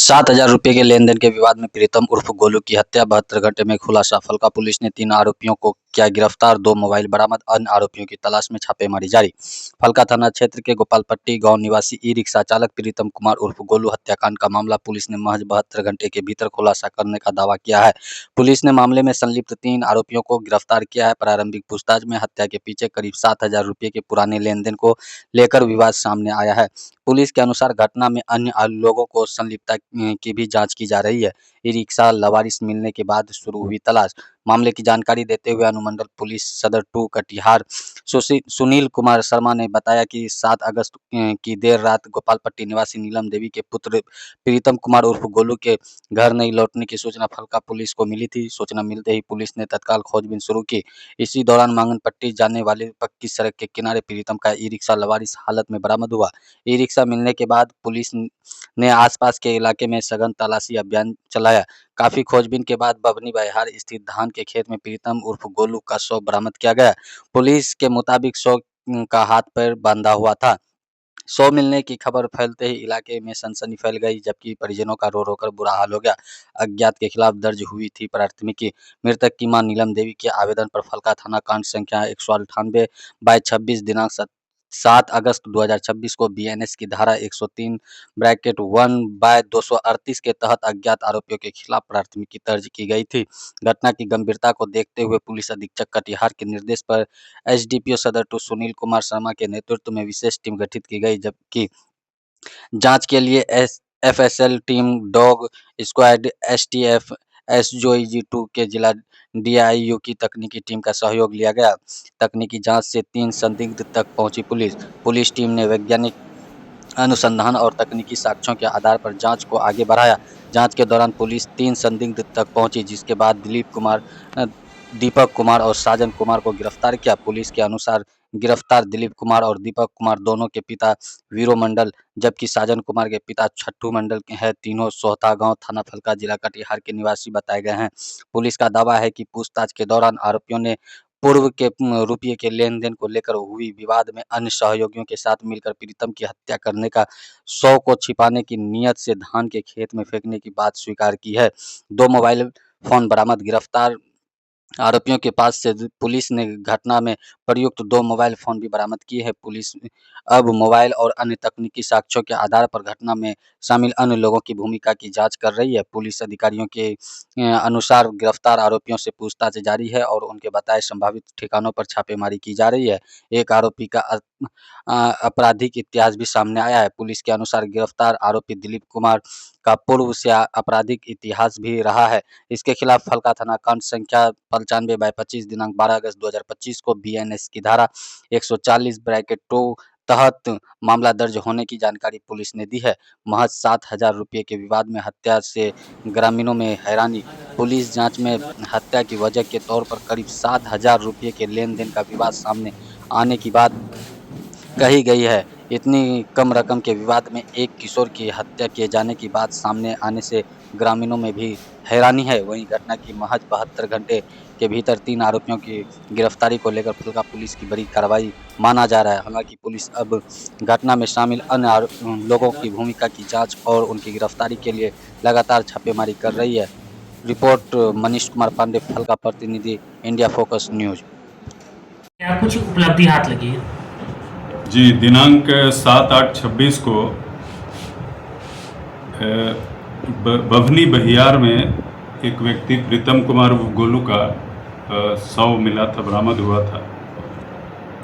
7,000 रुपये के लेन-देन के विवाद में प्रीतम उर्फ गोलू की हत्या, 72 घंटे में खुलासा। फलका पुलिस ने 3 आरोपियों को किया गिरफ्तार, 2 मोबाइल बरामद, अन्य आरोपियों की तलाश में छापेमारी जारी। फलका थाना क्षेत्र के गोपालपट्टी गांव निवासी ई-रिक्शा चालक प्रीतम कुमार उर्फ गोलू हत्याकांड का मामला पुलिस ने महज 72 घंटे के भीतर खुलासा करने का दावा किया है। पुलिस ने मामले में संलिप्त 3 आरोपियों को गिरफ्तार किया है। प्रारंभिक पूछताछ में हत्या के पीछे करीब 7,000 रुपये के पुराने लेन-देन को लेकर विवाद सामने आया है। पुलिस के अनुसार घटना में अन्य लोगों को संलिप्तता की भी जांच की जा रही है। ई-रिक्शा लावारिस मिलने के बाद शुरू हुई तलाश। मामले की जानकारी देते हुए अनुमंडल पुलिस सदर 2 कटिहार सुनील कुमार शर्मा ने बताया कि 7 अगस्त की देर रात गोपालपट्टी निवासी नीलम देवी के पुत्र प्रीतम कुमार उर्फ गोलू के घर नहीं लौटने की सूचना फलका पुलिस को मिली थी। सूचना मिलते ही पुलिस ने तत्काल खोजबीन शुरू की। इसी दौरान मांगनपट्टी जाने वाली पक्की सड़क के किनारे प्रीतम का ई-रिक्शा लावारिस हालत में बरामद हुआ। ई-रिक्शा मिलने के बाद पुलिस ने आसपास के इलाके में सघन तलाशी अभियान चलाया। काफी खोजबीन के बाद बभनी बहिहार स्थित धान के खेत में प्रीतम उर्फ गोलू का शव बरामद किया गया। पुलिस के मुताबिक शव का हाथ पैर बांधा हुआ था। शव मिलने की खबर फैलते ही इलाके में सनसनी फैल गई, जबकि परिजनों का रो रो कर बुरा हाल हो गया। अज्ञात के खिलाफ दर्ज हुई थी प्राथमिकी। मृतक की मां नीलम देवी के आवेदन पर फलका थाना कांड संख्या 198/26 दिनांक 7 अगस्त 2026 को बीएनएस की धारा 103(1/238) के तहत अज्ञात आरोपियों के खिलाफ प्राथमिकी दर्ज की गई थी। घटना की गंभीरता को देखते हुए पुलिस अधीक्षक कटिहार के निर्देश पर एसडीपीओ सदर 2 सुनील कुमार शर्मा के नेतृत्व में विशेष टीम गठित की गई, जबकि जांच के लिए FSL team, dog squad, STF, SOG के जिला डीआईयू की तकनीकी टीम का सहयोग लिया गया। तकनीकी जांच से 3 संदिग्ध तक पहुंची पुलिस। पुलिस टीम ने वैज्ञानिक अनुसंधान और तकनीकी साक्ष्यों के आधार पर जांच को आगे बढ़ाया। जांच के दौरान पुलिस 3 संदिग्ध तक पहुंची, जिसके बाद दीपक कुमार और साजन कुमार को गिरफ्तार किया। पुलिस के अनुसार गिरफ्तार दिलीप कुमार और दीपक कुमार दोनों के पिता वीरो मंडल, जबकि साजन कुमार के पिता छट्टू मंडल के हैं। तीनों सोहता गांव, थाना फलका, जिला कटिहार के निवासी बताए गए हैं। पुलिस का दावा है कि पूछताछ के दौरान आरोपियों ने पूर्व के रुपये के लेन-देन को लेकर हुई विवाद में अन्य सहयोगियों के साथ मिलकर प्रीतम की हत्या करने का, शव को छिपाने की नीयत से धान के खेत में फेंकने की बात स्वीकार की है। 2 मोबाइल फोन बरामद। गिरफ्तार आरोपियों के पास से पुलिस ने घटना में प्रयुक्त 2 मोबाइल फोन भी बरामद किए हैं। पुलिस अब मोबाइल और अन्य तकनीकी साक्ष्यों के आधार पर घटना में शामिल अन्य लोगों की भूमिका की जांच कर रही है। पुलिस अधिकारियों के अनुसार गिरफ्तार आरोपियों से पूछताछ जारी है और उनके बताए संभावित ठिकानों पर छापेमारी की जा रही है। एक आरोपी का आपराधिक इतिहास भी सामने आया है। पुलिस के अनुसार गिरफ्तार आरोपी दिलीप कुमार का पूर्व से आपराधिक इतिहास भी रहा है। इसके खिलाफ फलका थाना कांड संख्या 95/25 दिनांक 12 अगस्त 2025 को बीएनएस की धारा 140(2) तहत मामला दर्ज होने की जानकारी पुलिस ने दी है। महज 7,000 रुपये के विवाद में हत्या से ग्रामीणों में हैरानी। पुलिस जांच में हत्या की वजह के तौर पर करीब 7,000 रुपये के लेन-देन का विवाद सामने आने की बात कही गई है। इतनी कम रकम के विवाद में एक किशोर की हत्या किए जाने की बात सामने आने से ग्रामीणों में भी हैरानी है। वहीं घटना की महज 72 घंटे के भीतर 3 आरोपियों की गिरफ्तारी को लेकर फलका पुलिस की बड़ी कार्रवाई माना जा रहा है। हालांकि पुलिस अब घटना में शामिल अन्य लोगों की भूमिका की जांच और उनकी गिरफ्तारी के लिए लगातार छापेमारी कर रही है। रिपोर्ट मनीष कुमार पांडे, फलका प्रतिनिधि, इंडिया फोकस न्यूज। क्या कुछ उपलब्धि हाथ लगी है? जी, दिनांक 7/8/26 को बभनी बहियार में एक व्यक्ति प्रीतम कुमार गोलू का शव मिला था, बरामद हुआ था।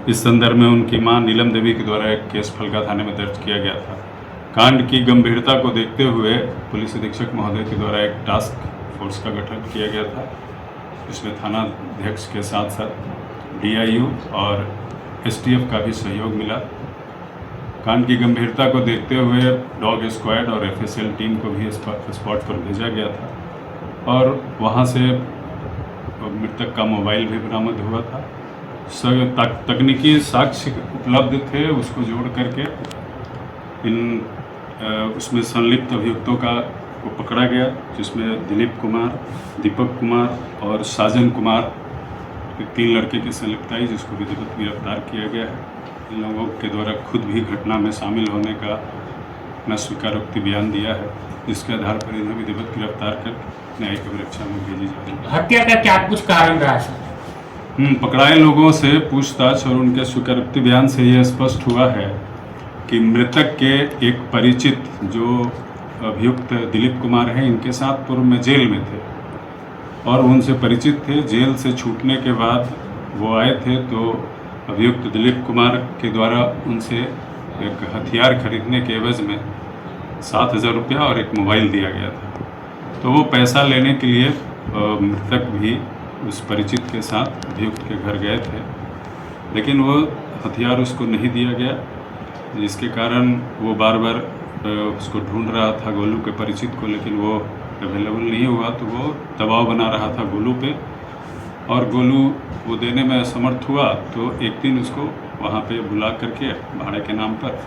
इस संदर्भ में उनकी मां नीलम देवी के द्वारा एक केस फलका थाने में दर्ज किया गया था। कांड की गंभीरता को देखते हुए पुलिस अधीक्षक महोदय के द्वारा एक टास्क फोर्स का गठन किया गया था, जिसमें थाना अध्यक्ष के साथ साथ डीआईयू और एसटीएफ का भी सहयोग मिला। कांड की गंभीरता को देखते हुए डॉग स्क्वाड और एफएसएल टीम को भी स्पॉट पर भेजा गया था और वहां से मृतक का मोबाइल भी बरामद हुआ था। तकनीकी साक्ष्य उपलब्ध थे, उसको जोड़ करके उसमें संलिप्त अभियुक्तों को पकड़ा गया, जिसमें दिलीप कुमार, दीपक कुमार और साजन कुमार, 3 लड़के की संलिप्तता आई, जिसको विधिवत गिरफ्तार किया गया है। इन लोगों के द्वारा खुद भी घटना में शामिल होने का अपना स्वीकारोक्ति बयान दिया है, जिसके आधार पर इन्हें विधिवत गिरफ्तार कर न्यायिक अभिरक्षा में भेजी जा रही है। हत्या का क्या कुछ कारण रहा सर? पकड़ाए लोगों से पूछताछ और उनके स्वीकारोक्ति बयान से यह स्पष्ट हुआ है कि मृतक के एक परिचित जो अभियुक्त दिलीप कुमार हैं, इनके साथ पूर्व में जेल में थे और उनसे परिचित थे। जेल से छूटने के बाद वो आए थे तो अभियुक्त दिलीप कुमार के द्वारा उनसे एक हथियार खरीदने के एवज में 7,000 रुपया और एक मोबाइल दिया गया था। तो वो पैसा लेने के लिए मृतक भी उस परिचित के साथ अभियुक्त के घर गए थे, लेकिन वो हथियार उसको नहीं दिया गया, जिसके कारण वो बार बार उसको ढूंढ रहा था गोलू के परिचित को, लेकिन वो अवेलेबल नहीं हुआ। तो वो दबाव बना रहा था गोलू पे और गोलू वो देने में असमर्थ हुआ। तो एक दिन उसको वहाँ पे बुला करके भाड़े के नाम पर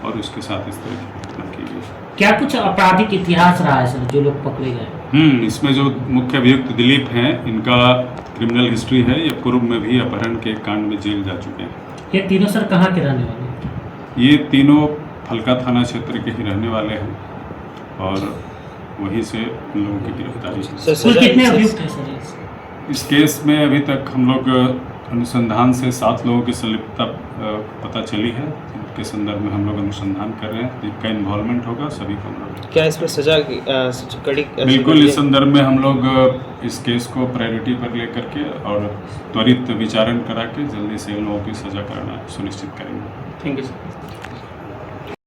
और उसके साथ इस तरह की घटना की गई। क्या कुछ आपराधिक इतिहास रहा है सर जो लोग पकड़े गए? इसमें जो मुख्य अभियुक्त दिलीप हैं, इनका क्रिमिनल हिस्ट्री है। ये पूर्व में भी अपहरण के कांड में जेल जा चुके हैं। ये तीनों सर कहाँ के रहने वाले हैं? ये तीनों फलका थाना क्षेत्र के ही रहने वाले हैं और वहीं से उन लोगों की गिरफ्तारी है। कुल कितने अभियुक्त हैं सर? इस केस में अभी तक हम लोग अनुसंधान से 7 लोगों की संलिप्तता पता चली है, जिनके संदर्भ में हम लोग अनुसंधान कर रहे हैं। जिनका इन्वॉल्वमेंट होगा सभी को हम लोग क्या इसमें सजा कड़ी? बिल्कुल, इस संदर्भ में हम लोग इस केस को प्रायोरिटी पर लेकर के और त्वरित विचारण करा के जल्दी से इन लोगों की सजा कराना सुनिश्चित करेंगे। Thank you sir.